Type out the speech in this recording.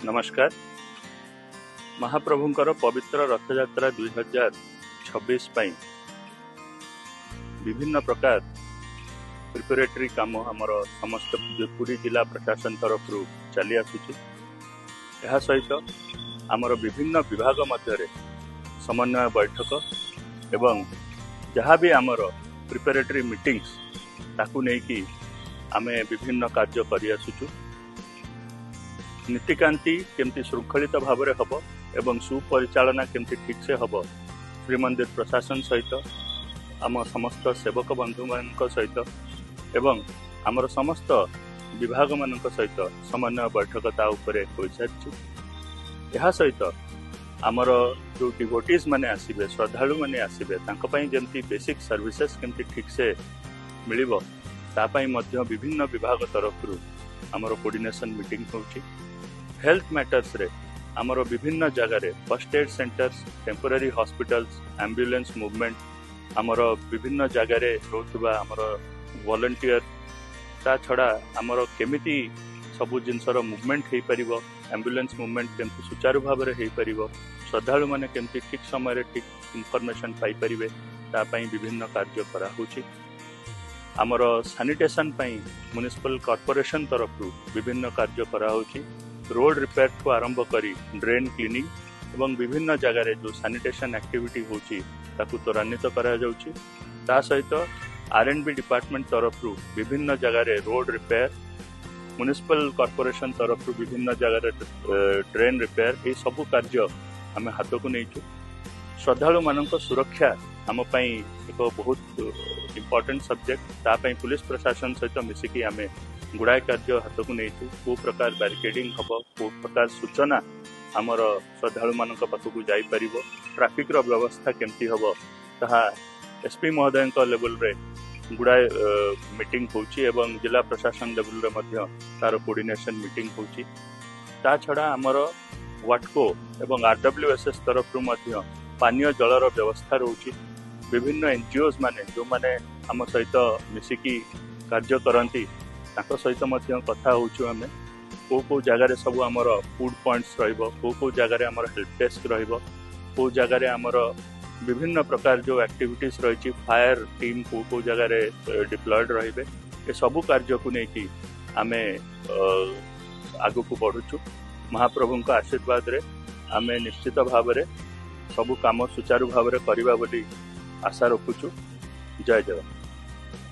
नमस्कार। महाप्रभुंकर पवित्र रथयात्रा 2026 पई विभिन्न प्रकार प्रिपेरेटरी काम आमर समस्त पुरी जिला प्रशासन तरफ चली आसुची। यह सहित आमर विभिन्न विभाग मध्य समन्वय बैठक एवं जहाँ भी आमर प्रिपेरेटरी मीटिंग्स ताकू नहीं आमे विभिन्न कार्य करि आसुचु। नीतिकांति केमती श्रृंखलित भाव में हम एवं सुपरिचालना केमती ठीक से हम श्रीमंदिर प्रशासन सहित आम समस्त सेवक बंधु मान सहित एवं आमर समस्त विभाग मान सहित समन्वय बैठकता हो सारी। यह सहित आमर जो डिवोटीज माने आसिबे श्रद्धालु माने आसिबे तांको जमती बेसिक सर्विसेस केमती ठीक से मिलिबो तापाई मध्य विभिन्न विभाग तरफ आमर कोऑर्डिनेशन मीटिंग होची। हेल्थ मैटर्स रे आमर विभिन्न जगह first aid centres temporary hospitals ambulance movement आमर विभिन्न जगह रोथुबा आमर वॉलंटियर ता छड़ा आमर केमिति सबु जिनसर मूवमेंट हो पार एम्बुलेंस मूवमेंट केमती सुचारू भाव में हो पार श्रद्धालु माने केमती ठीक समय ठीक इनफॉरमेशन पाई परिबे तापाई विभिन्न कार्य करा होची। आमर सैनिटेशन पाई म्युनिसिपल कॉर्पोरेशन तरफ विभिन्न कार्य करा होची। रोड रिपेयर को आरंभ करी ड्रेन क्लीनिंग एवं विभिन्न जगह जो सैनिटेशन एक्टिविटी होची ताकू त्वरान्वित करा जाउची। ता सहित R&B डिपार्टमेंट तरफ विभिन्न जगह रोड रिपेयर म्युनिसिपल कॉर्पोरेशन तरफ विभिन्न जगह ड्रेन रिपेयर ये सबू कार्य आम हाथ को नहीं। श्रद्धालु मानक सुरक्षा आम एक बहुत इम्पोर्टेंट सब्जेक्ट तापाई पुलिस प्रशासन सहित मिसिकी आम गुड़ाए कार्य हाथ को नहीं। को प्रकार बैरिकेडिंग हम को प्रकार सूचना आमर श्रद्धालु मान पाखक जापर ट्राफिक व्यवस्था केमती हम ता SP महोदय लेवल रे गुड़ाए मीटिंग होची एवं जिला प्रशासन लेवल रे तार कोऑर्डिनेशन मीटिंग होची। ता छड़ा आमर वाटको एवं RWSS तरफ पानीय जलर व्यवस्था रोची। विभिन्न NGOs माने जो माने आम सहित मिसिकी कार्य करती सहित कथा होचु। आमे को जगह सब आमर फूड पॉइंट्स रहिबो को जगह आमर हेल्प डेस्क रहिबो को जगह आमर विभिन्न प्रकार जो एक्टिविटीज रही फायर टीम को जगह डिप्लॉयड रहिबे ए सबु कार्य को नहीं आमे आगु को बढ़ुचु। महाप्रभु का आशीर्वाद रे आमे निश्चित भाव में सबु काम सुचारू भाव में करबा बोली आशा रखुचु। जय जगन्नाथ।